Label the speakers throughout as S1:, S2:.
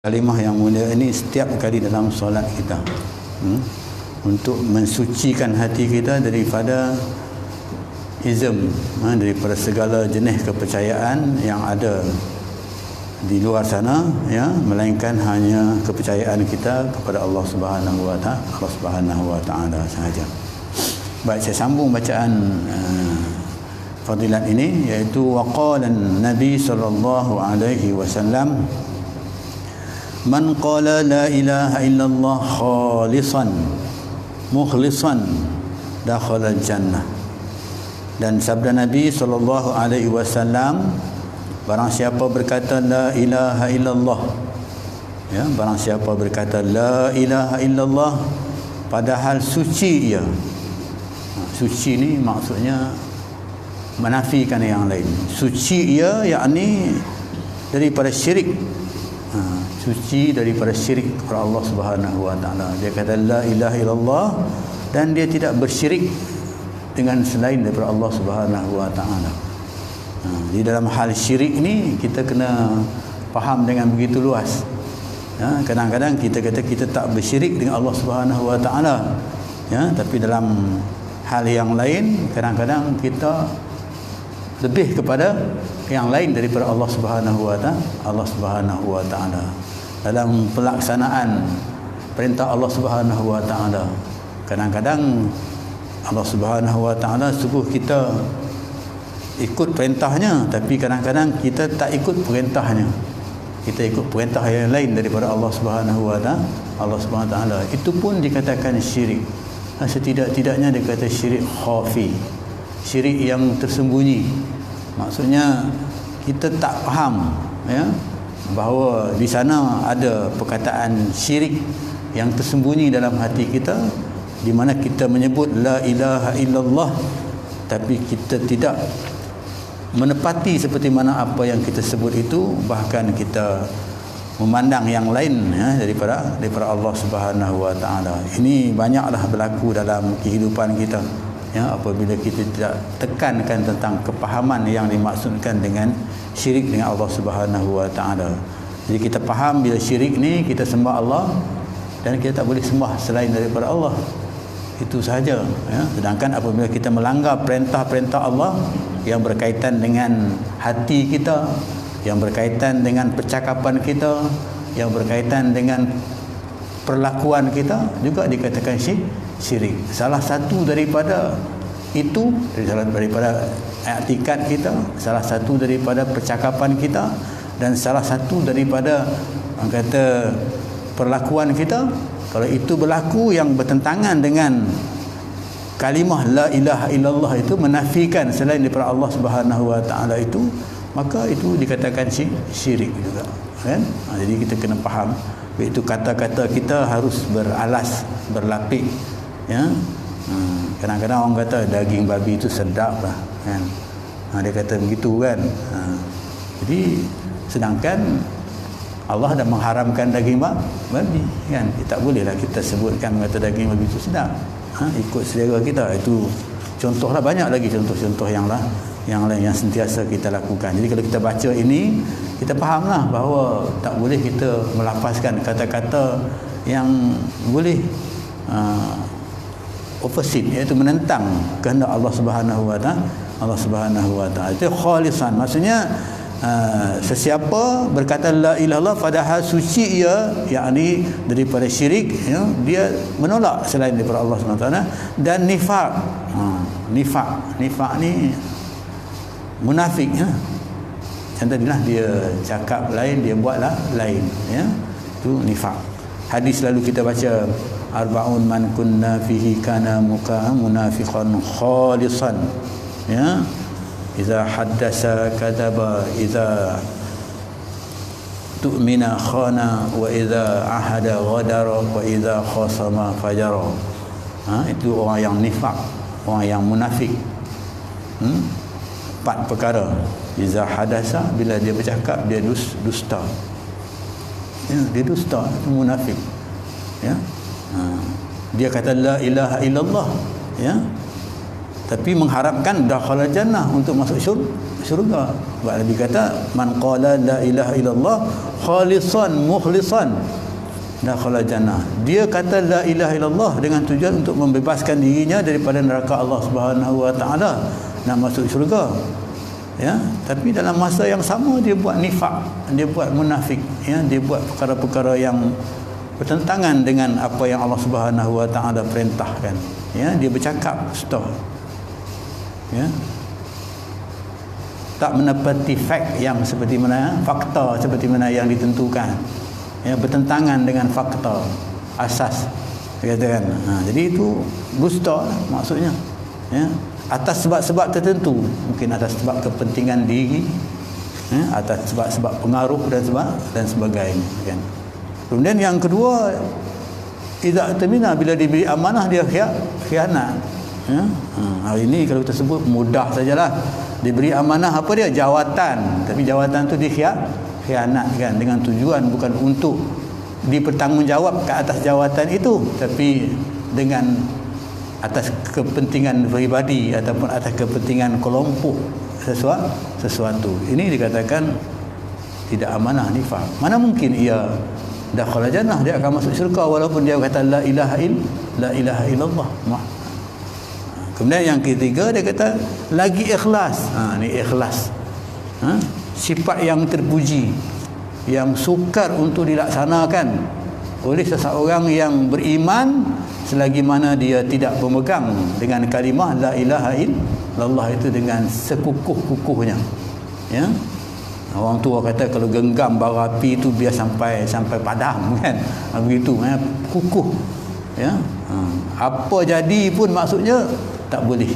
S1: Kalimah yang mulia ini setiap kali dalam solat kita, untuk mensucikan hati kita daripada izm, daripada segala jenis kepercayaan yang ada di luar sana, ya, melainkan hanya kepercayaan kita kepada Allah Subhanahu wa taala sahaja. Baik, saya sambung bacaan fadilat ini, iaitu waqala Nabi sallallahu alaihi wasallam, man qala la ilaha illallah khalisan mukhlisan dakhala jannah. Dan sabda Nabi sallallahu alaihi wasallam, barang siapa berkata la ilaha illallah, ya, barang siapa berkata la ilaha illallah padahal suci ia. Suci ni maksudnya menafikan yang lain. Suci ia yakni daripada syirik. Suci daripada syirik kepada Allah Subhanahu wa taala. Dia kata la ilaha illallah dan dia tidak bersyirik dengan selain daripada Allah Subhanahu wa taala. Di dalam hal syirik ni kita kena faham dengan begitu luas. Kadang-kadang kita kata kita tak bersyirik dengan Allah Subhanahu wa taala, ya, tapi dalam hal yang lain kadang-kadang kita lebih kepada yang lain daripada Allah Subhanahu wa taala dalam pelaksanaan perintah Allah Subhanahu wa taala. Kadang-kadang Allah Subhanahu wa taala suruh kita ikut perintahnya, tapi kadang-kadang kita tak ikut perintahnya. Kita ikut perintah yang lain daripada Allah Subhanahu wa taala. Itu pun dikatakan syirik. Setidak-tidaknya dia kata syirik khafi, syirik yang tersembunyi. Maksudnya kita tak faham, ya, bahawa di sana ada perkataan syirik yang tersembunyi dalam hati kita, di mana kita menyebut la ilaha illallah tapi kita tidak menepati seperti mana apa yang kita sebut itu, bahkan kita memandang yang lain, ya, daripada Allah Subhanahu wa taala. Ini banyaklah berlaku dalam kehidupan kita, ya, apabila kita tidak tekankan tentang kepahaman yang dimaksudkan dengan syirik dengan Allah Subhanahu wa taala. Jadi kita faham bila syirik ni kita sembah Allah dan kita tak boleh sembah selain daripada Allah. Itu sahaja, ya. Sedangkan apabila kita melanggar perintah-perintah Allah yang berkaitan dengan hati kita, yang berkaitan dengan percakapan kita, yang berkaitan dengan perlakuan kita, juga dikatakan syirik. Salah satu daripada itu, daripada i'tikad kita, salah satu daripada percakapan kita, dan salah satu daripada kata perlakuan kita, kalau itu berlaku yang bertentangan dengan kalimah la ilaha illallah, itu menafikan selain daripada Allah Subhanahu wa taala, itu maka itu dikatakan syirik juga, kan? Jadi kita kena faham, iaitu kata-kata kita harus beralas, berlapik, ya. Kadang-kadang orang kata daging babi itu sedap lah, kan? Dia kata begitu, kan? Jadi sedangkan Allah dah mengharamkan daging babi, kan? Tak bolehlah kita sebutkan kata daging babi itu sedap, ikut selera kita. Itu contohlah, banyak lagi contoh-contoh yang lain yang sentiasa kita lakukan. Jadi kalau kita baca ini, kita fahamlah bahawa tak boleh kita melafazkan kata-kata yang boleh opposite, iaitu menentang kehendak Allah Subhanahu wa taala. Itu khalisan, maksudnya sesiapa berkata la ilaha illallah padahal suci ia, yakni daripada syirik, ya, dia menolak selain daripada Allah Subhanahu wa taala. Dan nifaq, nifaq ni munafik, ya. Contohnya dia cakap lain, dia buatlah lain, ya. Itu nifaq. Hadis lalu kita baca arba'un man kunna fihi kana munafiqan khalisan, ya. Iza haddasa kadaba, iza tu'mina khana, wa iza ahada ghadara, wa iza khasama fajara. Itu orang yang nifaq, orang yang munafik. 4 perkara. Iza hadasa, bila dia bercakap dia dusta, ya, dia dusta, itu munafik, ya. Dia kata la ilaha illallah, ya, tapi mengharapkan dakhala jannah, untuk masuk syurga. Sebab Nabi kata man qala la ilaha illallah khalisan mukhlisan dakhala jannah. Dia kata la ilaha illallah dengan tujuan untuk membebaskan dirinya daripada neraka Allah Subhanahu wa taala, nak masuk syurga. Ya, tapi dalam masa yang sama dia buat nifak, dia buat munafik, ya, dia buat perkara-perkara yang bertentangan dengan apa yang Allah Subhanahu wa taala perintahkan. Ya, dia bercakap stop. Ya. Tak menepati fact yang seperti mana, fakta seperti mana yang ditentukan. Ya, bertentangan dengan fakta asas, katakan. Jadi itu dusta maksudnya. Ya, atas sebab-sebab tertentu, mungkin atas sebab kepentingan diri, ya, atas sebab-sebab pengaruh dan sebagainya, kan. Kemudian yang kedua, idza atamina, bila diberi amanah dia khianat. Ya. Hari ini kalau kita sebut mudah sajalah, diberi amanah apa dia? Jawatan. Tapi jawatan tu khianat, kan, dengan tujuan bukan untuk dipertanggungjawab ke atas jawatan itu, tapi dengan atas kepentingan peribadi ataupun atas kepentingan kelompok sesuatu. Ini dikatakan tidak amanah, nifaq. Mana mungkin ia dakhala jannah, dia akan masuk syurga walaupun dia kata la ilaha illallah. Kemudian yang ketiga dia kata lagi ikhlas. Ni ikhlas. Sifat yang terpuji, yang sukar untuk dilaksanakan oleh seseorang yang beriman selagi mana dia tidak berpegang dengan kalimah la ilaha illallah itu dengan sekukuh-kukuhnya. Ya. Orang tua kata kalau genggam bara api itu biar sampai padam, kan. Begitu, kukuh. Ya. Apa jadi pun maksudnya tak boleh.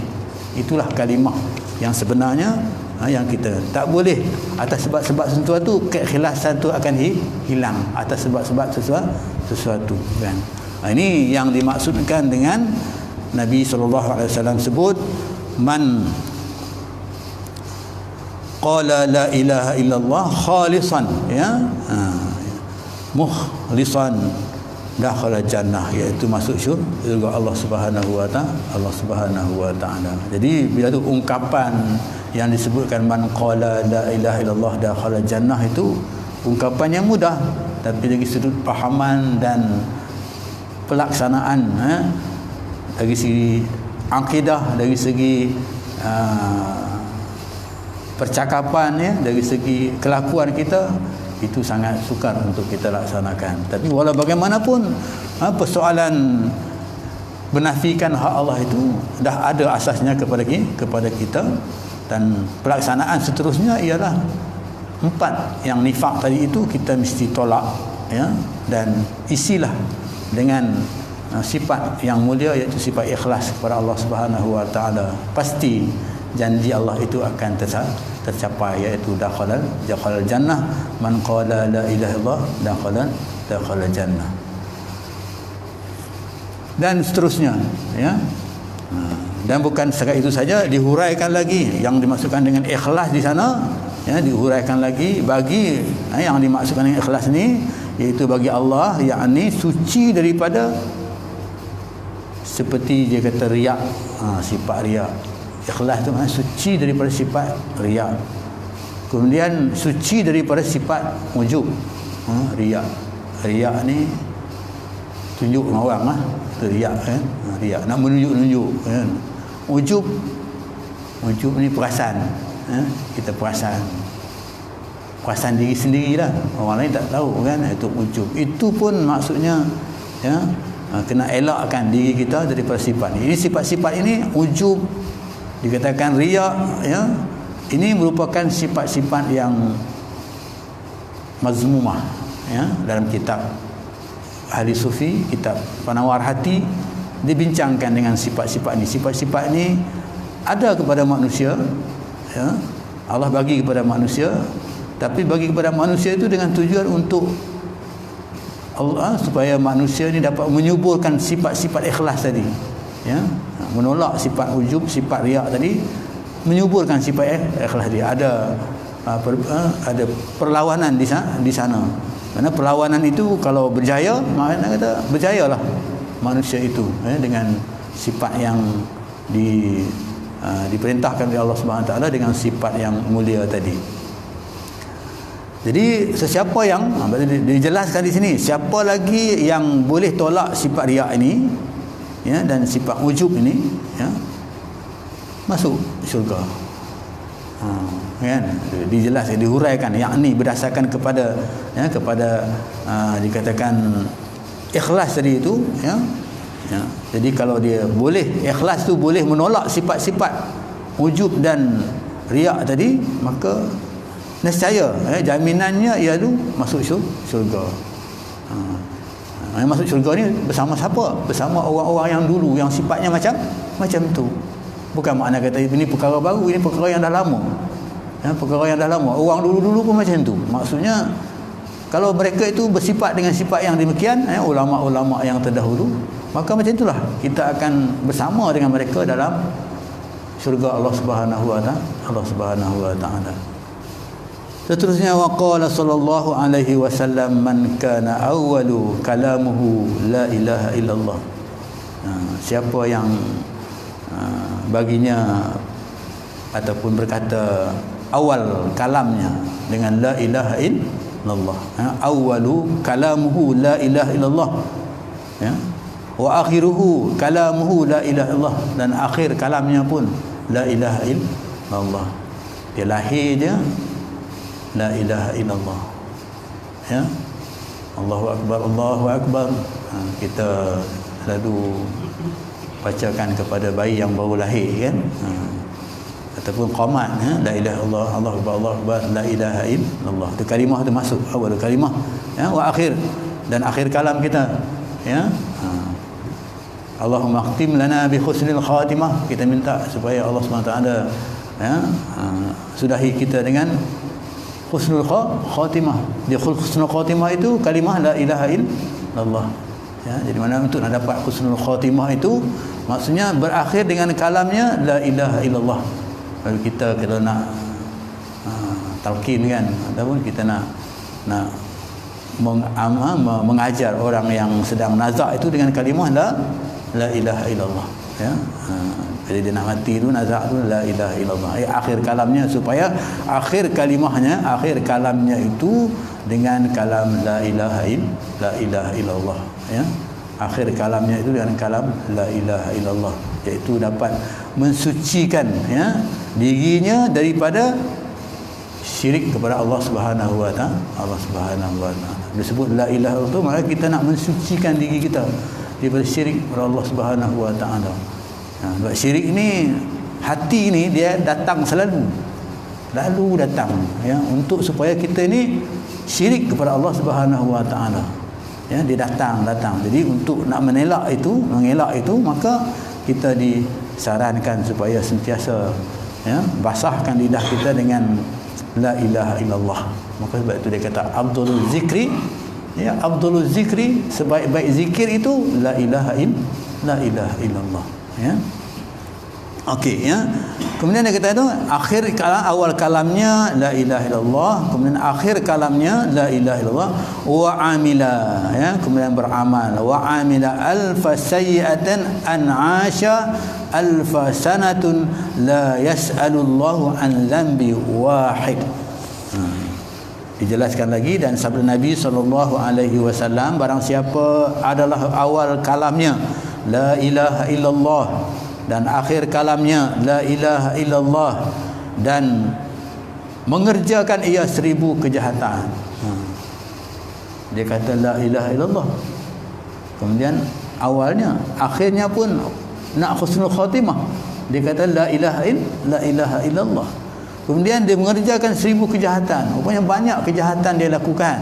S1: Itulah kalimah yang sebenarnya, yang kita tak boleh atas sebab-sebab sesuatu, keikhlasan tu akan hilang atas sebab-sebab sesuatu, kan. Ini yang dimaksudkan dengan Nabi SAW sebut man qala la ilaha illallah khalisan, ya, mukhlisan dakhala jannah, iaitu masuk syurga Allah Subhanahu wa taala. Jadi bila tu ungkapan yang disebutkan man qala la ilaha illallah dakhala jannah itu ungkapan yang mudah, tapi dari sudut pahaman dan pelaksanaan, dari segi akidah, dari segi percakapan, ya, dari segi kelakuan kita, itu sangat sukar untuk kita laksanakan. Tapi walau bagaimanapun, persoalan menafikan hak Allah itu dah ada asasnya kepada kita, dan pelaksanaan seterusnya ialah 4 yang nifak tadi itu kita mesti tolak, ya, dan isilah dengan sifat yang mulia, iaitu sifat ikhlas kepada Allah Subhanahu wa taala. Pasti janji Allah itu akan tercapai, iaitu dakhala jannah man qala la ilaha illallah dakhala jannah, dan seterusnya, ya. Dan bukan setakat itu saja, dihuraikan lagi yang dimaksudkan dengan ikhlas di sana, ya, dihuraikan lagi bagi yang dimaksudkan dengan ikhlas ni, iaitu bagi Allah, yakni suci daripada, seperti dia kata riak, sifat riak. Ikhlas tu suci daripada sifat riak. Kemudian suci daripada sifat ujub. Riak ni tunjuk dengan orang lah, riak, kan. Riak nak menunjuk-nunjuk, kan. Ujub ni perasan, kita perasan diri sendirilah, orang lain tak tahu, kan. Itu ujub. Itu pun maksudnya, ya, kena elakkan diri kita daripada sifat ini. Sifat-sifat ini ujub, dikatakan riak, ya, ini merupakan sifat-sifat yang mazmumah, ya. Dalam kitab ahli sufi, kitab Penawar Hati, dibincangkan dengan sifat-sifat ini. Sifat-sifat ini ada kepada manusia, ya. Allah bagi kepada manusia, tapi bagi kepada manusia itu dengan tujuan untuk Allah, supaya manusia ini dapat menyuburkan sifat-sifat ikhlas tadi, ya. Menolak sifat ujub, sifat riak tadi, menyuburkan sifat ikhlas dia. Ada perlawanan di sana. Karena perlawanan itu kalau berjaya, maknanya kata berjayalah manusia itu, dengan sifat yang diperintahkan oleh Allah Subhanahu Wa Taala dengan sifat yang mulia tadi. Jadi sesiapa yang dijelaskan di sini, siapa lagi yang boleh tolak sifat riak ini, ya, dan sifat ujub ini, ya, masuk syurga. Kan, dijelaskan, dihuraikan, yakni berdasarkan kepada, ya, kepada dikatakan ikhlas tadi itu, ya. Ya, jadi kalau dia boleh, ikhlas tu boleh menolak sifat-sifat ujub dan riak tadi, maka nescaya, jaminannya iaitu masuk syurga. Yang masuk syurga ni bersama siapa? Bersama orang-orang yang dulu yang sifatnya macam tu. Bukan makna kata ini perkara baru, ini perkara yang dah lama. Ya, perkara yang dah lama. Orang dulu-dulu pun macam tu. Maksudnya kalau mereka itu bersifat dengan sifat yang demikian, ulama-ulama yang terdahulu, maka macam itulah kita akan bersama dengan mereka dalam syurga Allah Subhanahu Wa Taala. Allah Subhanahu Wa Taala. Seterusnya, waqala sallallahu alaihi wasallam, man kana awwalu kalamuhu la ilaha illallah. Siapa yang baginya ataupun berkata awal kalamnya dengan la ilaha illallah, awwalu kalamuhu la ilaha illallah, ya, wa akhiruhu kalamuhu la ilaha illallah, dan akhir kalamnya pun la ilaha illallah. Dia lahir dia la ilaha illallah, ya. Allahu akbar, Allahu akbar. Kita selalu bacakan kepada bayi yang baru lahir, kan, ataupun qamat, la ilaha illallah, Allahu akbar, Allahu akbar, la ilaha illallah. Itu kalimah tu masuk awal kalimah, ya, wa akhir, dan akhir kalam kita, ya. Allahumma khtim lana bi husnil khatimah. Kita minta supaya Allah SWT, ya, sudahi kita dengan husnul khatimah. Di husnul khatimah itu kalimah la ilaha illallah, ya. Jadi mana untuk nak dapat husnul khatimah itu maksudnya berakhir dengan kalamnya la ilaha illallah. Kalau kita nak talqin, kan, ataupun kita nak mengajar orang yang sedang nazak itu dengan kalimah la ilaha illallah, ya. Jadi dia nak mati tu, nazak tu, la ilaha illallah, akhir kalamnya, supaya akhir kalamnya itu dengan kalam la ilaha illallah, ya. Akhir kalamnya itu dengan kalam la ilaha illallah, iaitu dapat mensucikan, ya, dirinya daripada syirik kepada Allah Subhanahu Wa Taala. Allah Subhanahu Wa Taala disebut la ilaha illallah, maka kita nak mensucikan diri kita daripada syirik kepada Allah Subhanahu Wa Taala. Sebab syirik ni, hati ni dia datang selalu datang, ya, untuk supaya kita ni syirik kepada Allah Subhanahu Wa Taala. Ya, dia datang. Jadi untuk nak mengelak itu, maka kita disarankan supaya sentiasa, ya, basahkan lidah kita dengan la ilaha illallah. Maka sebab itu dia kata afdalul zikri, ya, afdalul zikri, sebaik-baik zikir itu la ilaha illallah, ya. Okey, ya. Kemudian dia kata itu akhir kalam, awal kalamnya la ilaha illallah, kemudian akhir kalamnya la ilaha illallah, wa amila, ya, kemudian beramal, wa amila alfa sayyi'atan an 'asha alfa sanatun la yas'alullahu an dhanbi wahid. Dijelaskan lagi, dan sabda Nabi SAW, barang siapa adalah awal kalamnya la ilaha illallah dan akhir kalamnya la ilaha illallah, dan mengerjakan ia 1000 kejahatan. Dia kata la ilaha illallah, kemudian awalnya, akhirnya pun nak husnul khatimah, dia kata la ilaha illallah, kemudian dia mengerjakan 1000 kejahatan. Rupanya banyak kejahatan dia lakukan,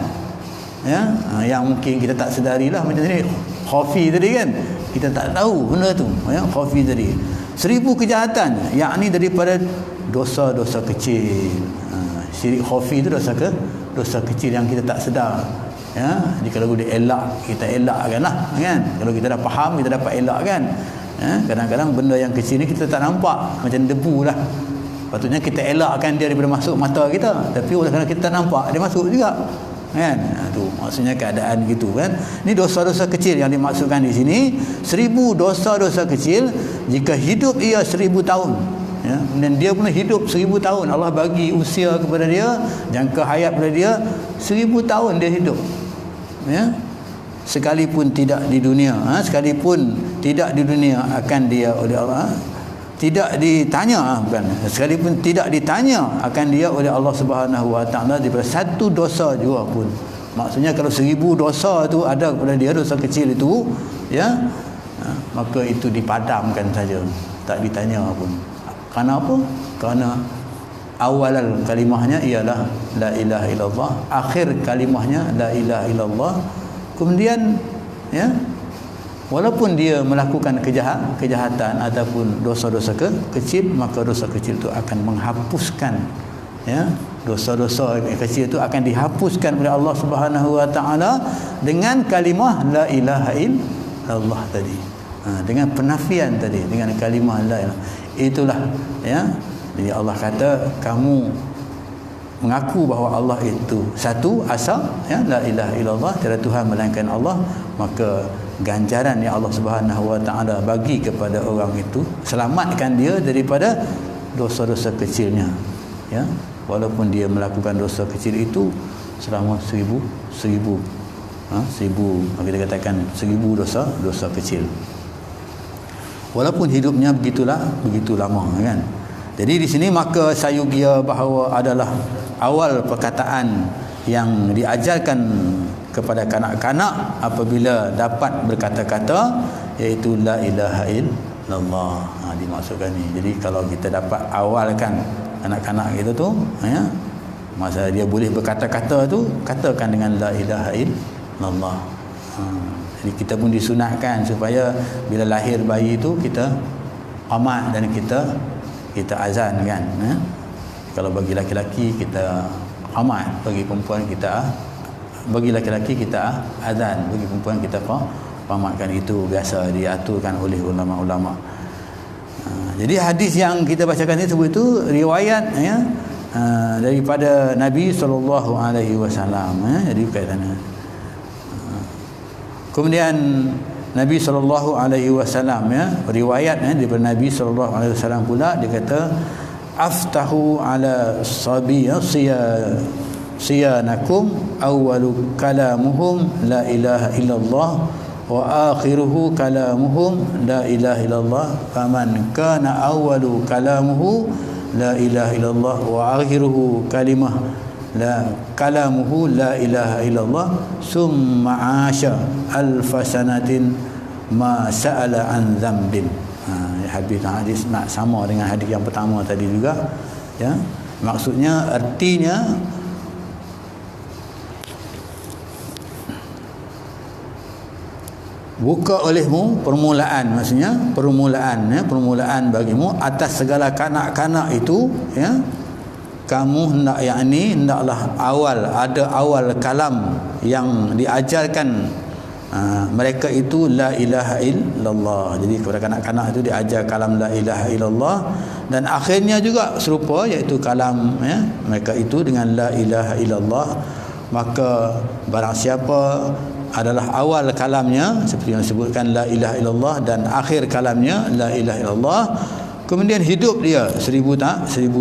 S1: ya, yang mungkin kita tak sedarilah. Macam ni khafi tadi, kan, kita tak tahu benda tu, ya, khafi tadi 1000 kejahatan, yakni daripada dosa-dosa kecil. Syirik khafi itu dosa kecil yang kita tak sedar, ya. Jadi kalau dia elak, kita elakkanlah, kan. Kalau kita dah faham, kita dapat elakkan, ya. Kadang-kadang benda yang kecil ni kita tak nampak, macam debu lah, patutnya kita elakkan dia daripada masuk mata kita, tapi oleh kerana kita tak nampak, dia masuk juga, kan. Tu maksudnya keadaan gitu, kan. Ini dosa-dosa kecil yang dimaksudkan di sini. 1000 dosa-dosa kecil, jika hidup ia 1000 tahun, ya, dan dia pun hidup 1000 tahun. Allah bagi usia kepada dia, jangka hayat kepada dia 1000 tahun dia hidup, ya, sekalipun tidak di dunia, sekalipun tidak di dunia akan dia oleh Allah tidak ditanya, bukan, sekalipun tidak ditanya akan dia oleh Allah Subhanahu Wa Taala daripada satu dosa juga pun. Maksudnya kalau 1000 dosa tu ada kepada dia, dosa kecil itu, ya, maka itu dipadamkan saja, tak ditanya pun. Kerana apa? Kerana awal kalimahnya ialah la ilaha illallah, akhir kalimahnya la ilaha illallah. Kemudian, ya, walaupun dia melakukan kejahatan ataupun dosa-dosa kecil, maka dosa kecil itu akan menghapuskan, ya, dosa-dosa kecil itu akan dihapuskan oleh Allah Subhanahu Wa Taala dengan kalimah la ilaha illallah tadi, dengan penafian tadi, dengan kalimah la ilaha. Itulah, ya, jadi Allah kata kamu mengaku bahawa Allah itu satu asa, ya, la ilaha illallah, tiada Tuhan melainkan Allah, maka ganjaran yang Allah Subhanahu Wa Taala bagi kepada orang itu, selamatkan dia daripada dosa-dosa kecilnya, ya, walaupun dia melakukan dosa kecil itu selama 1000 kita katakan 1000 dosa kecil, walaupun hidupnya begitu lama, kan. Jadi di sini maka sayugia bahawa adalah awal perkataan yang diajarkan kepada kanak-kanak apabila dapat berkata-kata, iaitu la ilaha illallah. Dimaksudkan ni. Jadi kalau kita dapat awalkan anak-kanak kita tu, ya, masa dia boleh berkata-kata tu, katakan dengan la ilaha illallah. Jadi kita pun disunatkan supaya bila lahir bayi tu kita qamat dan kita azan, kan, ya? Kalau bagi laki-laki kita qamat, bagi perempuan kita, bagi laki-laki kita azan, bagi perempuan kita qamatkan. Itu biasa diaturkan oleh ulama-ulama. Jadi hadis yang kita bacakan ini sebut itu riwayat, ya, daripada Nabi sallallahu alaihi wasallam, ya. Jadi kaitannya. Kemudian Nabi sallallahu alaihi wasallam, ya, riwayat, ya, daripada Nabi sallallahu alaihi wasallam pula, dia kata aftahu ala siyanakum awwalu kalamuhum la ilaha illallah wa akhiruhu kalamuhum la ilaha illallah faman kana awwalu kalamuhu la ilaha illallah wa akhiruhu kalamuhu la ilaha illallah summa asha alfasanatin ma sa'ala an dzambin. Hadis nak sama dengan hadis yang pertama tadi juga, ya. Maksudnya, artinya buka olehmu permulaan, maksudnya permulaan, ya, permulaan bagimu atas segala kanak-kanak itu, ya, kamu hendaklah ada awal kalam yang diajarkan mereka itu la ilaha illallah. Jadi kepada kanak-kanak itu diajar kalam la ilaha illallah, dan akhirnya juga serupa, iaitu kalam, ya, mereka itu dengan la ilaha illallah. Maka barang siapa adalah awal kalamnya seperti yang disebutkan la ilaha illallah dan akhir kalamnya la ilaha illallah, kemudian hidup dia 1000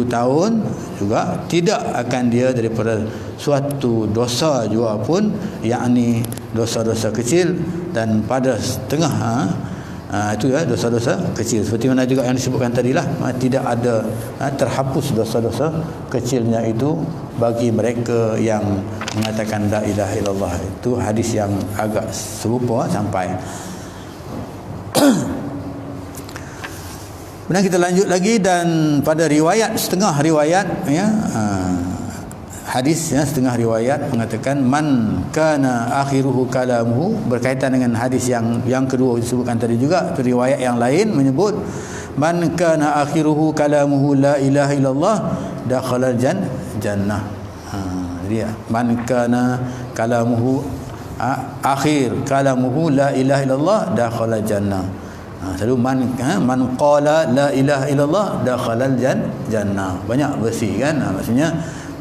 S1: tahun juga, tidak akan dia daripada suatu dosa juga pun, yakni dosa-dosa kecil, dan pada setengah itu, ya, dosa-dosa kecil seperti mana juga yang disebutkan tadilah, tidak ada terhapus dosa-dosa kecilnya itu bagi mereka yang mengatakan la ilaha illallah. Itu hadis yang agak serupa sampai. Kemudian kita lanjut lagi, dan pada riwayat, setengah riwayat, ya, hadis, ya, setengah riwayat mengatakan man kana akhiruhu kalamuhu, berkaitan dengan hadis yang kedua disebutkan tadi juga. Itu riwayat yang lain menyebut man kana akhiruhu kalamuhu la ilaha illallah dakhala jannah. Jadi man kana kalamuhu akhir kalamuhu la ilaha illallah dakhala jannah. Selalu man qala la ilaha illallah dakhalal jannah. Banyak versi, kan. Maksudnya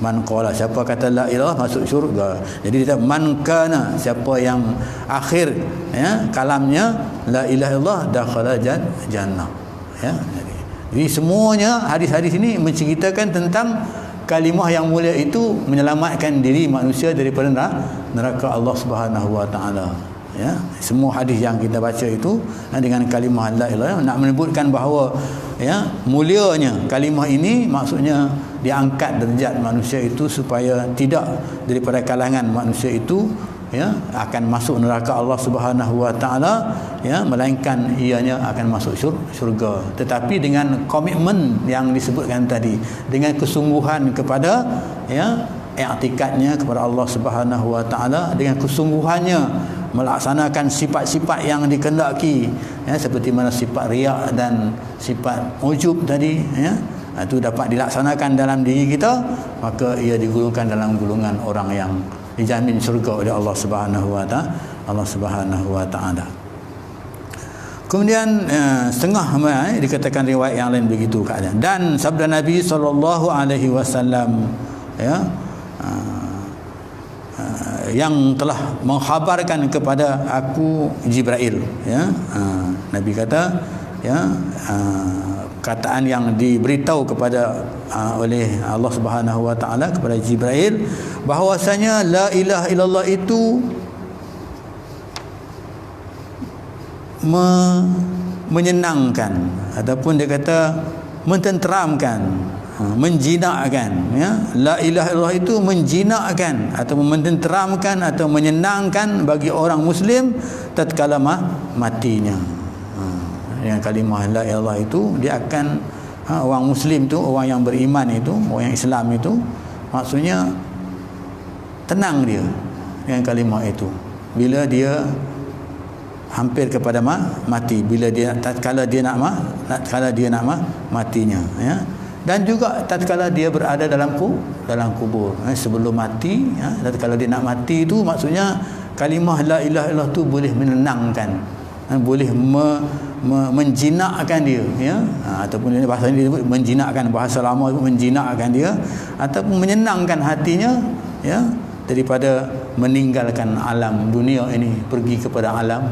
S1: man qala, siapa kata la ilaha masuk syurga. Jadi dia man kana, siapa yang akhir, ya, kalamnya la ilaha illallah dakhala jannah, ya. Jadi semuanya hadis-hadis ini menceritakan tentang kalimah yang mulia itu menyelamatkan diri manusia daripada neraka Allah Subhanahu wa taala. Ya, semua hadis yang kita baca itu dengan kalimah la ilaha illallah nak menyebutkan bahawa ya mulianya kalimah ini, maksudnya diangkat derajat manusia itu supaya tidak daripada kalangan manusia itu ya akan masuk neraka Allah Subhanahu wa taala, ya, melainkan ianya akan masuk syurga. Tetapi dengan komitmen yang disebutkan tadi, dengan kesungguhan kepada ya i'tikadnya kepada Allah Subhanahu wa taala, dengan kesungguhannya melaksanakan sifat-sifat yang dikehendaki, ya, seperti mana sifat riak dan sifat ujub tadi, ya, itu dapat dilaksanakan dalam diri kita, maka ia digolongkan dalam golongan orang yang dijamin syurga oleh Allah Subhanahu wa taala. Allah Subhanahu wa taala. Kemudian setengah dikatakan riwayat yang lain begitu keadaan. Dan sabda Nabi sallallahu alaihi wasallam, ya, yang telah mengkhabarkan kepada aku Jibril, ya, Nabi kata, ya, kataan yang diberitahu kepada oleh Allah Subhanahu wa taala kepada Jibril, bahwasanya la ilaha illallah itu menyenangkan, ataupun dia kata mententeramkan, menjinakkan, ya, la ilaha illallah itu menjinakkan atau mententeramkan atau menyenangkan bagi orang muslim tatkala matinya. Dengan kalimah la ilaha illallah itu dia akan orang muslim tu, orang yang beriman itu, orang yang Islam itu, maksudnya tenang dia dengan kalimah itu bila dia hampir kepada mati, bila dia tatkala dia nak matinya, ya. Dan juga tatkala dia berada dalam kubur, sebelum mati, ya, tatkala dia nak mati itu, maksudnya kalimah la ilaha illallah tu boleh menenangkan, boleh menjinakkan dia, ya, ataupun bahasa ini disebut menjinakkan, bahasa lama itu menjinakkan dia ataupun menyenangkan hatinya, ya, daripada meninggalkan alam dunia ini pergi kepada alam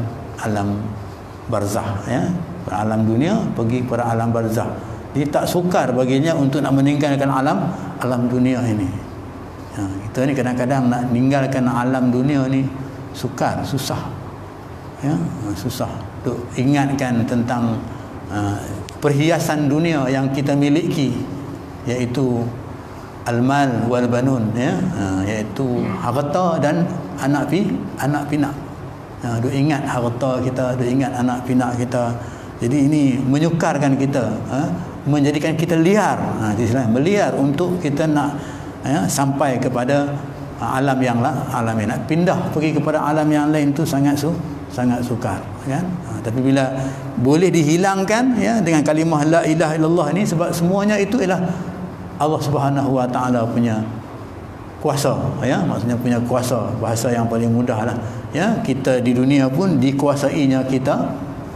S1: barzah, ya, alam dunia pergi kepada alam barzah. Dia tak sukar baginya untuk nak meninggalkan alam dunia ini. Ya, kita ni kadang-kadang nak meninggalkan alam dunia ni sukar, susah, ya, susah. Untuk ingatkan tentang perhiasan dunia yang kita miliki, iaitu al-mal wal banun, ya, iaitu harta dan anak pinak. Duk ingat harta kita, duk ingat anak pinak kita. Jadi ini menyukarkan kita, menjadikan kita liar, meliar untuk kita nak, ya, sampai kepada alam yang nak pindah pergi kepada alam yang lain tu sangat sukar, kan. Tapi bila boleh dihilangkan, ya, dengan kalimah la ilaha illallah ni, sebab semuanya itu ialah Allah Subhanahu wa taala punya kuasa, ya, maksudnya punya kuasa, bahasa yang paling mudah lah, ya. Kita di dunia pun dikuasainya kita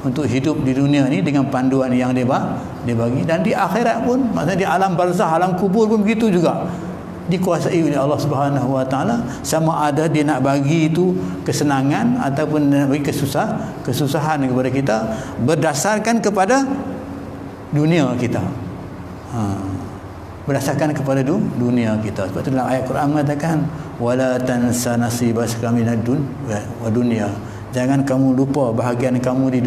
S1: untuk hidup di dunia ni dengan panduan yang dia bagi, dan di akhirat pun, maksudnya di alam barzah, alam kubur pun begitu juga, dikuasai oleh Allah Subhanahu wa taala. Sama ada dia nak bagi itu kesenangan ataupun nak bagi kesusahan kepada kita berdasarkan kepada dunia kita, berdasarkan kepada dunia kita. Sebab itu dalam ayat Quran mengatakan wala tansa nasibaka minad dunya, jangan kamu lupa bahagian kamu di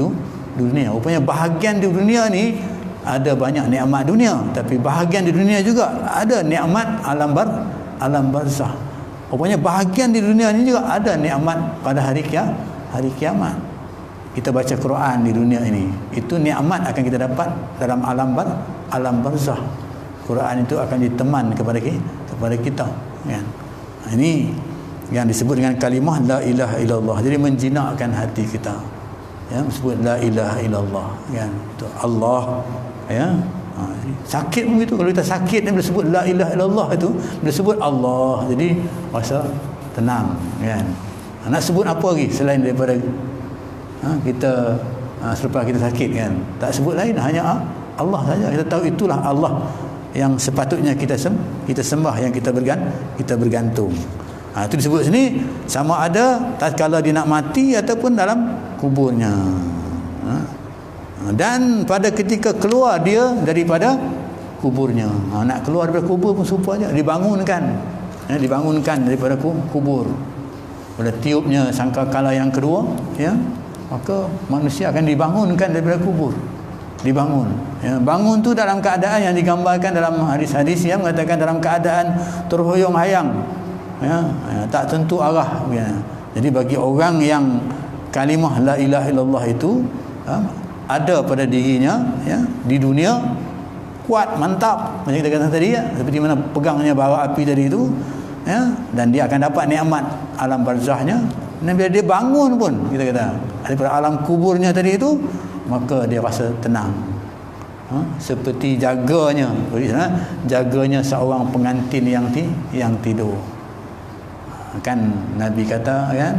S1: dunia. Rupanya bahagian di dunia ni ada banyak nikmat dunia, tapi bahagian di dunia juga ada nikmat alam barzah. Rupanya bahagian di dunia ni juga ada nikmat pada hari kiamat. Kita baca Quran di dunia ini, itu nikmat akan kita dapat dalam alam barzah. Quran itu akan diteman kepada kita, kan. Ini yang disebut dengan kalimah la ilaha illallah. Jadi menjinakkan hati kita, ya, sebut la ilaha illallah, kan. Itu Allah, ya. Sakit pun begitu, kalau kita sakit ni bila sebut la ilaha illallah itu, bila sebut Allah, jadi rasa tenang, kan. Nak sebut apa lagi selain daripada kita selepas kita sakit, kan, tak sebut lain, hanya Allah saja. Kita tahu itulah Allah yang sepatutnya kita sembah, yang kita bergantung. Itu disebut sini, sama ada tatkala dia nak mati ataupun dalam kuburnya. Dan pada ketika keluar dia daripada kuburnya, nak keluar daripada kubur pun serupa je, dibangunkan, dibangunkan daripada kubur. Pada tiupnya sangkakala yang kedua, maka manusia akan dibangunkan daripada kubur. Dibangun. Bangun tu dalam keadaan yang digambarkan dalam hadis-hadis yang mengatakan dalam keadaan terhuyung-hayang, tak tentu arah. Jadi bagi orang yang kalimah la ilaha illallah itu ada pada dirinya, di dunia kuat, mantap, macam kita kata tadi, seperti mana pegangnya bara api tadi itu, dan dia akan dapat nikmat alam barzahnya. Dan bila dia bangun pun, kita kata daripada alam kuburnya tadi itu, maka dia rasa tenang, seperti jaganya seorang pengantin yang tidur. Kan Nabi kata kan,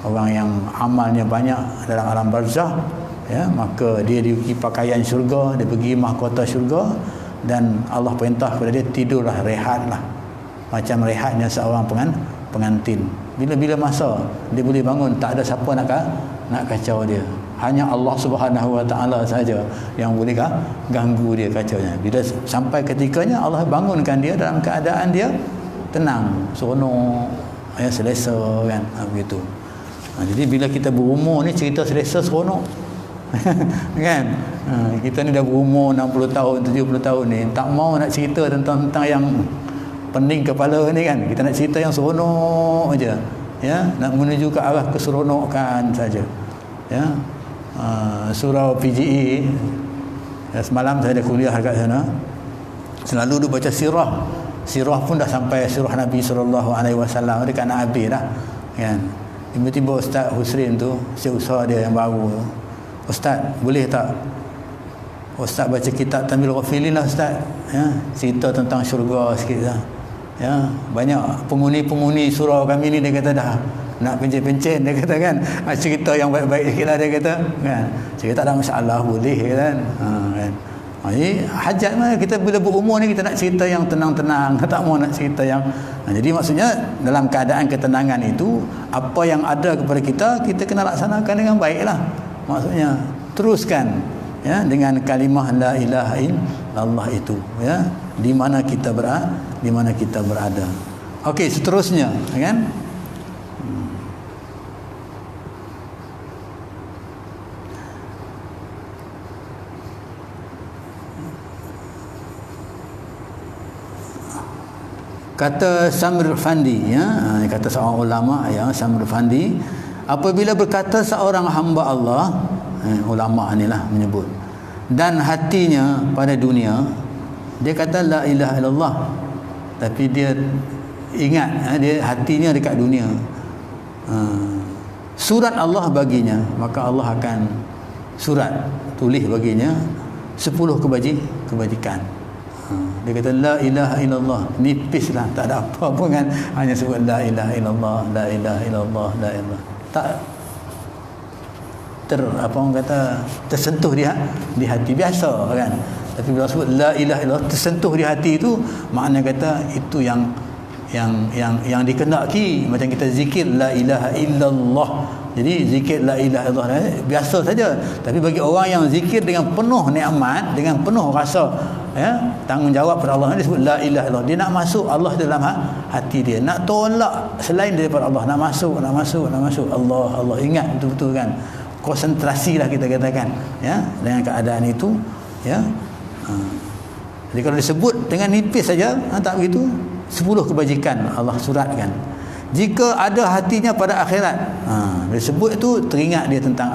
S1: orang yang amalnya banyak dalam alam barzah, maka dia diberi pakaian syurga, dia pergi mahkota syurga, dan Allah perintah kepada dia, tidurlah, rehatlah, macam rehatnya seorang pengantin. Bila-bila masa dia boleh bangun, tak ada siapa nak kacau dia. Hanya Allah Subhanahu Wa Taala saja yang boleh ganggu dia, kacaunya. Bila sampai ketikanya Allah bangunkan dia dalam keadaan dia tenang, seronok, selesa, kan, begitu. Jadi bila kita berumur ni, cerita selesa seronok. Kan, kita ni dah berumur 60 tahun 70 tahun ni, tak mau nak cerita tentang yang pening kepala ni, kan. Kita nak cerita yang seronok aja, nak menuju ke arah keseronokan saja. Surau PGE, semalam saya ada kuliah kat sana, selalu dia baca sirah pun dah sampai sirah Nabi SAW, dekat nak habis dah, kan. Tiba-tiba Ustaz Husrin tu, Syekh usaha dia yang baru tu, Ustaz boleh tak Ustaz baca kitab Tamil Ghafilin lah Ustaz, cerita tentang syurga sikit lah. Banyak penghuni surau kami ni, dia kata dah nak pencen-pencen, dia kata, kan, cerita yang baik-baik sikit lah, dia kata, kan. Cerita tak ada masalah, boleh, kan. Kan. Jadi hajat mana kita bila berumur ni, kita nak cerita yang tenang-tenang, tak mau nak cerita yang jadi maksudnya dalam keadaan ketenangan itu, apa yang ada kepada kita kena laksanakan dengan baik lah. Maksudnya teruskan, dengan kalimah la ilaha illallah itu, di mana kita berada. Okey, seterusnya, kan. Kata Samir Fandi, kata seorang ulama, Samir Fandi, apabila berkata seorang hamba Allah, ulama ni lah menyebut, dan hatinya pada dunia, dia kata la ilaha illallah, tapi dia ingat, dia hatinya dekat dunia, surat Allah baginya, maka Allah akan tulis baginya 10 kebajikan. Dia kata la ilaha illallah, nipis lah, tak ada apa pun, kan, hanya sebut la ilaha illallah, la ilaha illallah, la ilaha, tak apa orang kata, tersentuh di hati biasa, kan. Tapi bila sebut la ilaha illallah tersentuh di hati, itu makna kata itu yang dikehendaki. Macam kita zikir la ilaha illallah, jadi zikir la ilaha illallah biasa saja. Tapi bagi orang yang zikir dengan penuh nikmat, dengan penuh rasa tanggungjawab pada Allah, dia sebut la ilaha illallah, dia nak masuk Allah dalam hati dia, nak tolak selain daripada Allah, nak masuk Allah, ingat betul-betul, kan. Konsentrasi lah kita katakan, dengan keadaan itu, jadi kalau disebut dengan nipis saja, tak begitu, 10 kebajikan Allah suratkan. Jika ada hatinya pada akhirat, disebut itu teringat dia tentang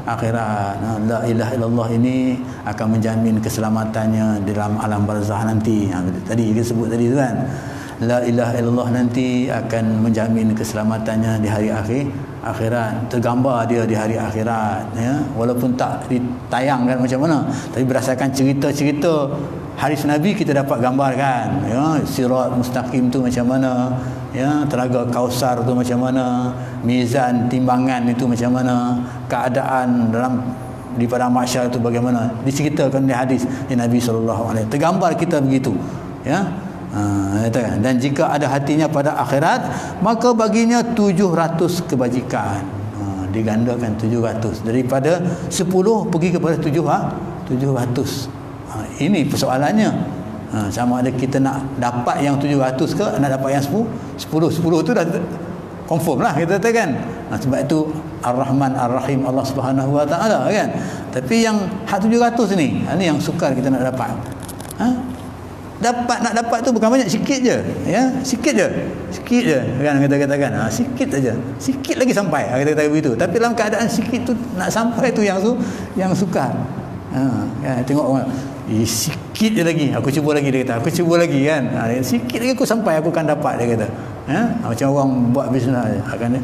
S1: akhirat. La ilaha illallah ini akan menjamin keselamatannya di dalam alam barzah nanti. Tadi kita sebut tadi tu, kan. La ilaha illallah nanti akan menjamin keselamatannya di hari akhirat. Tergambar dia di hari akhirat, walaupun tak ditayangkan macam mana, tapi berdasarkan cerita-cerita hadis Nabi kita dapat gambarkan, sirat mustaqim tu macam mana, telaga Kausar tu macam mana, mizan timbangan itu macam mana, keadaan di padang mahsyar itu bagaimana, diceritakan di hadis Nabi SAW. Tergambar kita begitu, dan jika ada hatinya pada akhirat, maka baginya 700 kebajikan. digandakan 700 daripada 10 pergi kepada 700. Ini persoalannya. Sama ada kita nak dapat yang 700 ke nak dapat yang 10 tu dah confirm lah kita katakan. Sebab itu Ar-Rahman Ar-Rahim Allah Subhanahu Wa Taala kan. Tapi yang hak 700 ni, ini yang sukar kita nak dapat. Nak dapat tu bukan banyak, sikit je, ya, sikit je kan kita katakan, sikit aja, sikit lagi sampai, kita kata begitu. Tapi dalam keadaan sikit tu nak sampai tu yang sukar. Kan tengok orang, sikit je lagi, aku cuba lagi, dia kata, aku cuba lagi kan, sikit lagi aku sampai, aku akan dapat, dia kata. Macam orang buat bisnes akan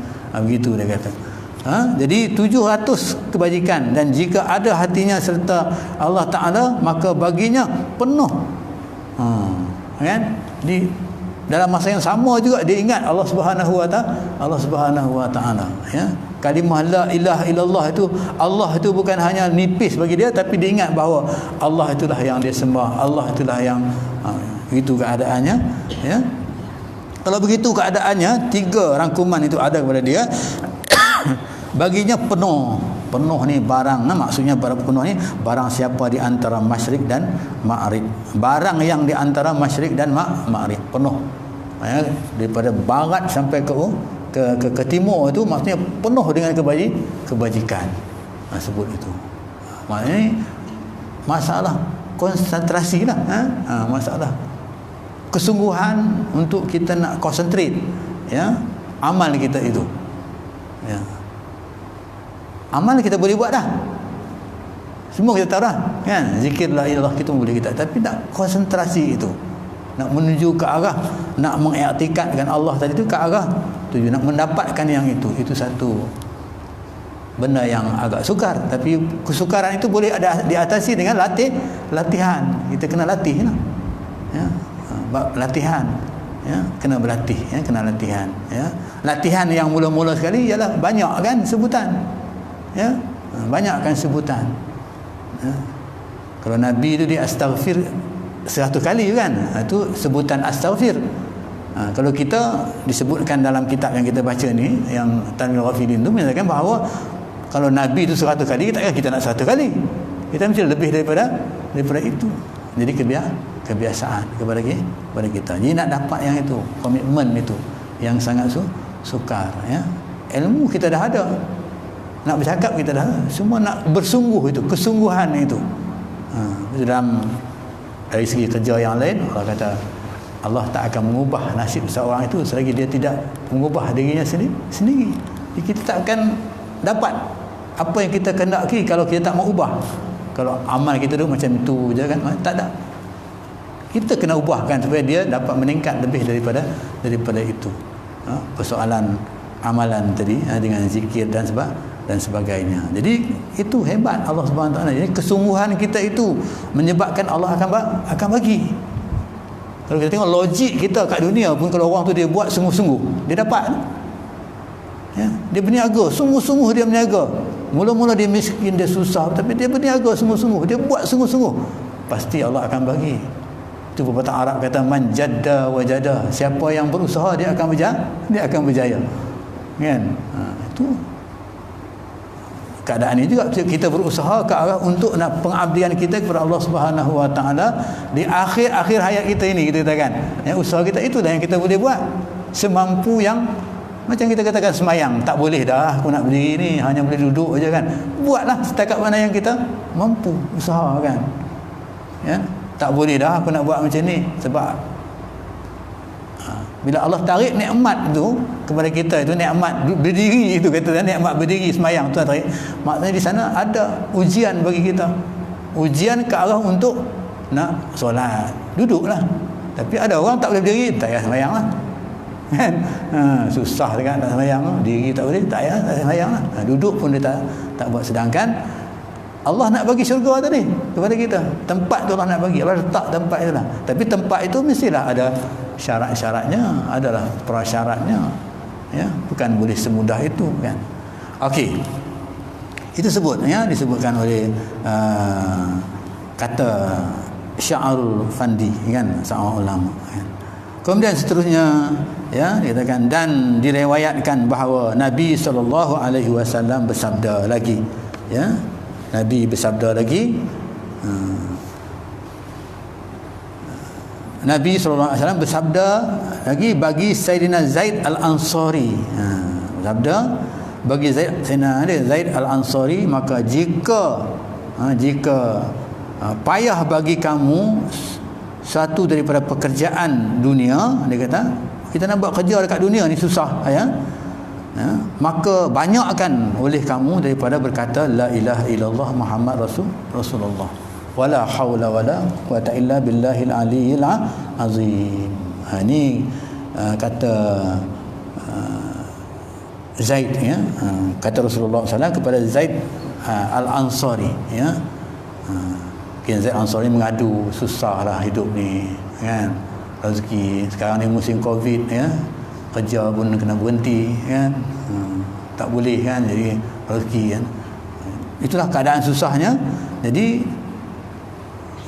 S1: begitu dia kata. Jadi 700 kebajikan, dan jika ada hatinya serta Allah Ta'ala, maka baginya penuh. Kan? Di dalam masa yang sama juga dia ingat Allah Subhanahu Wa Ta'ala, ya. Kalimah la ilaha illallah itu, Allah itu bukan hanya nipis bagi dia, tapi dia ingat bahawa Allah itulah yang dia sembah, Allah itulah yang itu keadaannya, ya. Kalau begitu keadaannya, 3 rangkuman itu ada kepada dia. Baginya penuh ni barang, maksudnya barang penuh ni barang siapa di antara masyrik dan maghrib, barang yang di antara masyrik dan maghrib penuh, ya, daripada barat sampai ke timur itu, maksudnya penuh dengan kebajikan. Sebut itu, maknanya masalah konsentrasi lah, masalah kesungguhan untuk kita nak konsentrate, ya, amal kita itu, ya. Amal kita boleh buat dah, semua kita tahu dah kan, zikir la ilallah kita boleh kita, tapi nak konsentrasi itu, nak menuju ke arah, nak mengiktikadkan Allah tadi itu ke arah tujuan, nak mendapatkan yang itu satu benda yang agak sukar. Tapi kesukaran itu boleh diatasi dengan latihan. Kita kena latih lah, ya. Latihan, ya, kena berlatih, ya, kena latihan, ya. Latihan yang mula-mula sekali ialah banyak kan sebutan, ya, banyakkan sebutan, ya. Kalau Nabi itu dia astaghfir 100 kali kan, itu sebutan astaghfir. Kalau kita disebutkan dalam kitab yang kita baca ni, yang Tanwil Ghafilin tu menyatakan bahawa kalau Nabi itu 100 kali, takkan kita nak 100 kali, kita mesti lebih daripada itu. Jadi kebiasaan kepada kita. Jadi nak dapat yang itu, komitmen itu yang sangat sukar, ya. Ilmu kita dah ada, nak bercakap kita dah ada, semua nak bersungguh itu, kesungguhan itu. Dari segi kerja yang lain, Allah kata Allah tak akan mengubah nasib seorang itu selagi dia tidak mengubah dirinya sendiri. Jadi kita tak akan dapat apa yang kita kendaki kalau kita tak mau ubah. Kalau amal kita tu macam itu je kan, tak ada. Kita kena ubahkan supaya dia dapat meningkat lebih daripada itu. Persoalan amalan tadi, dengan zikir dan sebagainya. Jadi itu hebat Allah Subhanahu Wa Taala. Jadi kesungguhan kita itu menyebabkan Allah akan bagi. Kalau kita tengok logik kita kat dunia pun, kalau orang tu dia buat sungguh-sungguh, dia dapat. Ya, dia berniaga, sungguh-sungguh dia berniaga. Mula-mula dia miskin, dia susah, tapi dia berniaga sungguh-sungguh, dia buat sungguh-sungguh, pasti Allah akan bagi. Itu pepatah Arab kata man jadda wa jada, siapa yang berusaha dia akan berjaya. Kan? Itu keadaan ini juga kita berusaha ke arah untuk nak pengabdian kita kepada Allah Subhanahu Wa Taala di akhir hayat kita ini, kita katakan, ya, usaha kita itulah yang kita boleh buat semampu yang, macam kita katakan semayang, tak boleh dah aku nak berdiri ni, hanya boleh duduk aja kan. Buatlah setakat mana yang kita mampu, usahakan. Ya, tak boleh dah aku nak buat macam ni, sebab bila Allah tarik nikmat tu kepada kita, itu nikmat berdiri, itu kata nikmat berdiri semayang tu tarik, maknanya di sana ada ujian bagi kita, ujian ke arah untuk nak solat, duduklah. Tapi ada orang tak boleh berdiri, tak payah semayang lah kan. Susah kan tak semayang, diri tak boleh, tak payah semayang lah, duduk pun dia tak buat. Sedangkan Allah nak bagi syurga tadi kepada kita, tempat tu Allah nak bagi, Allah letak tempat itu lah. Tapi tempat itu mestilah ada syarat-syaratnya, adalah prasyaratnya, ya, bukan boleh semudah itu kan. Okey, itu disebutkan oleh kata Sya'rul Fandi kan, seorang ulama kan. Kemudian seterusnya ya, dikatakan dan diriwayatkan bahawa Nabi SAW bersabda lagi, ya, Nabi bersabda lagi, Nabi SAW bersabda lagi bagi Sayyidina Zaid Al-Ansari, bersabda bagi Sayyidina Zaid Al-Ansari, maka jika payah bagi kamu satu daripada pekerjaan dunia, dia kata kita nak buat kerja dekat dunia ni susah, ya, maka banyakkan oleh kamu daripada berkata la ilaha illallah Muhammad Rasulullah wala haula wala quwata illa billahil aliyil azim. Ini kata Zaid, ya, kata Rasulullah SAW kepada Zaid Al-Ansari, ya. Zaid Al-Ansari mengadu, susahlah hidup ni, kan, rezeki sekarang ni musim Covid, ya, kerja pun kena berhenti, kan, tak boleh, kan, jadi rezeki, kan, itulah keadaan susahnya. Jadi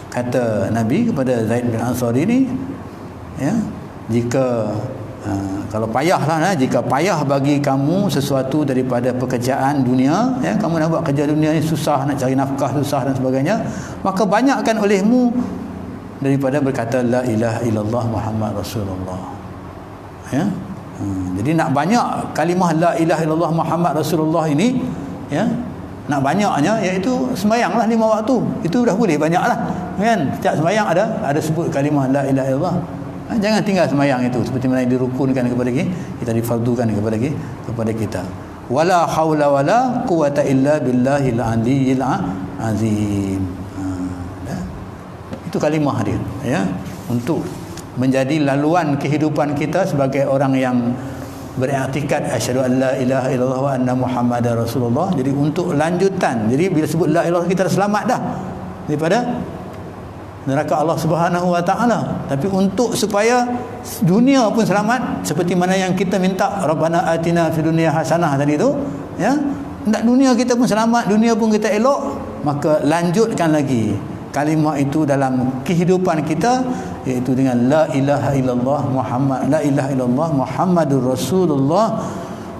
S1: kata Nabi kepada Zaid bin Ansari ni, ya, jika kalau payahlah, jika payah bagi kamu sesuatu daripada pekerjaan dunia, ya, kamu nak buat kerja dunia ni susah, nak cari nafkah susah dan sebagainya, maka banyakkan olehmu daripada berkata la ilaha illallah Muhammad Rasulullah, ya. Jadi nak banyak kalimah la ilaha illallah Muhammad Rasulullah ini, ya, nak banyaknya, iaitu sembahyanglah 5 waktu, itu dah boleh banyaklah, kan. Setiap sembahyang ada sebut kalimah la ilaha illallah. Jangan tinggal sembahyang itu, seperti mana yang dirukunkan kepada kita, difardukan kepada kita. Wala haula wala quwata illa billahil aliyil azim. Itu kalimah dia, ya, untuk menjadi laluan kehidupan kita sebagai orang yang beriktikad asyhadu an la ilaha illallah wa anna muhammadar rasulullah. Jadi untuk lanjutan, jadi bila sebut la ilaha kita dah selamat dah daripada neraka Allah Subhanahu wa taala. Tapi untuk supaya dunia pun selamat, seperti mana yang kita minta Rabbana atina fid dunya hasanah tadi tu, ya, nak dunia kita pun selamat, dunia pun kita elok, maka lanjutkan lagi kalimah itu dalam kehidupan kita, iaitu dengan la ilaha illallah Muhammadur Rasulullah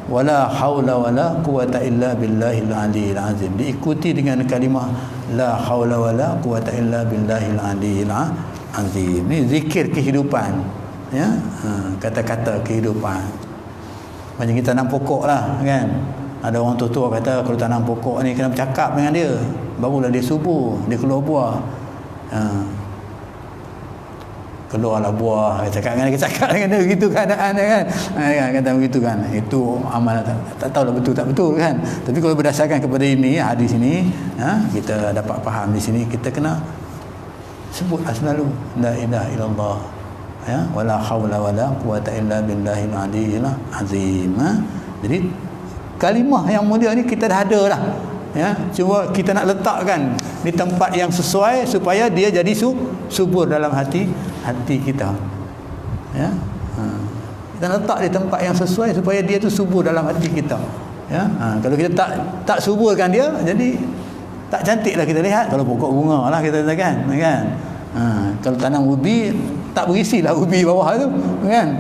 S1: wala haula wala quwata illa billahil aliyil azim. Diikuti dengan kalimah la haula wala quwata illa billahil aliyil azim. Ini zikir kehidupan, ya, kata-kata kehidupan. Macam kita tanam pokok lah, kan. Ada orang tua kata kalau tanam pokok ni kena bercakap dengan dia, barulah dia subur, dia keluar buah. Keluarlah buah, cakap dengan dia begitu keadaan dia, kan, kata begitu, kan. Itu amal tak tahulah betul tak betul, kan. Tapi kalau berdasarkan kepada ini hadis ini, kita dapat faham di sini kita kena sebutlah selalu la ilaha illallah, ya, wala haula wala quwata illa billahil aliyil azim. Jadi kalimah yang mulia ni kita dah ada dah, ya, cuma kita nak letakkan di tempat yang sesuai supaya dia jadi subur dalam hati kita, ya. Kita letak di tempat yang sesuai supaya dia tu subur dalam hati kita, ya. Kalau kita tak suburkan dia, jadi tak cantiklah kita lihat. Kalau pokok bunga lah kita katakan, kan. Kalau tanam ubi, tak berisilah ubi bawah tu, kan.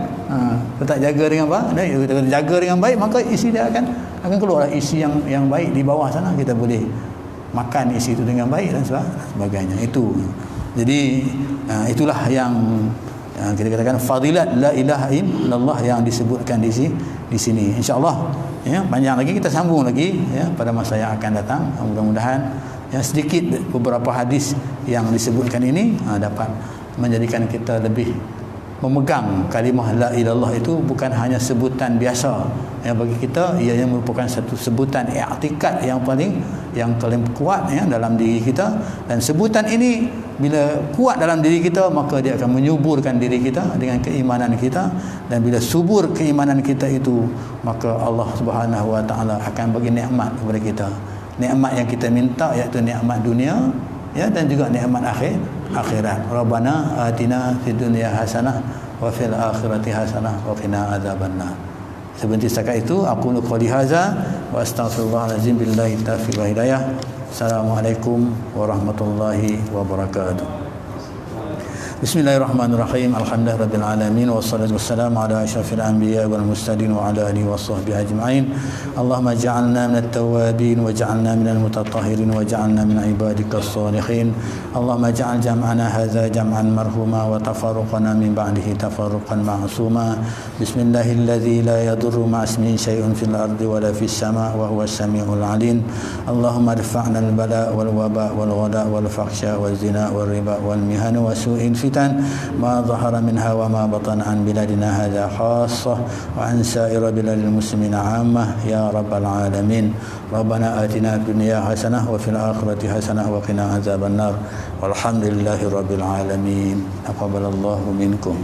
S1: Tak jaga dengan baik, kita jaga dengan baik, maka isi dia akan keluar isi yang baik di bawah sana. Kita boleh makan isi itu dengan baik dan sebagainya. Itu. Jadi itulah yang kita katakan fadilat la ilaha illallah yang disebutkan di sini. Insya-Allah, ya, panjang lagi kita sambung lagi, ya, pada masa yang akan datang. Mudah-mudahan, ya, sedikit beberapa hadis yang disebutkan ini dapat menjadikan kita lebih memegang kalimah la ilallah itu bukan hanya sebutan biasa, yang bagi kita ianya merupakan satu sebutan i'tikad yang paling kuat, ya, dalam diri kita. Dan sebutan ini bila kuat dalam diri kita, maka dia akan menyuburkan diri kita dengan keimanan kita, dan bila subur keimanan kita itu, maka Allah Subhanahu wa taala akan bagi nikmat kepada kita, nikmat yang kita minta, iaitu nikmat dunia, ya, dan juga nikmat akhirat. Rabbana atina fid dunya hasanah wa fil akhirati hasanah wa qina adzabannar. Sebentar setakat itu aku qouli hadza wa astaghfirullahalazim billahi taufiq wal hidayah. Assalamualaikum warahmatullahi wabarakatuh. Bismillahirrahmanirrahim. Alhamdulillahirabbil alamin wassalatu wassalamu ala asyrafil anbiya wal mursalin wa ala alihi washabbihi ajma'in. Allahumma ij'alna minat tawwabin waj'alna minal mutatahhirin waj'alna min ibadikas shalihin. Allahumma ij'al jam'ana hadza jam'an marhuma wa tafarruqana min ba'dihi tafarruqan ma'suma. Bismillahilladzi la yadurru ma'asmihi syai'un fil ardi wa la fis sama' wa huwas samiul 'alim. Allahumma irfa'na al-bala wal waba wal ghada wal fakhsha wal zina wal riba wal mihana wa su'il fitan ma dhahara minha wa ma batana an biladina hadha khassah wa an sa'ir biladil muslimina 'ammah ya rabbal alamin. Rabbana atina fid dunya hasanah wa fil akhirati hasanah wa qina adzaban nar. Walhamdulillahi rabbil alamin. Taqabbalallahu minkum.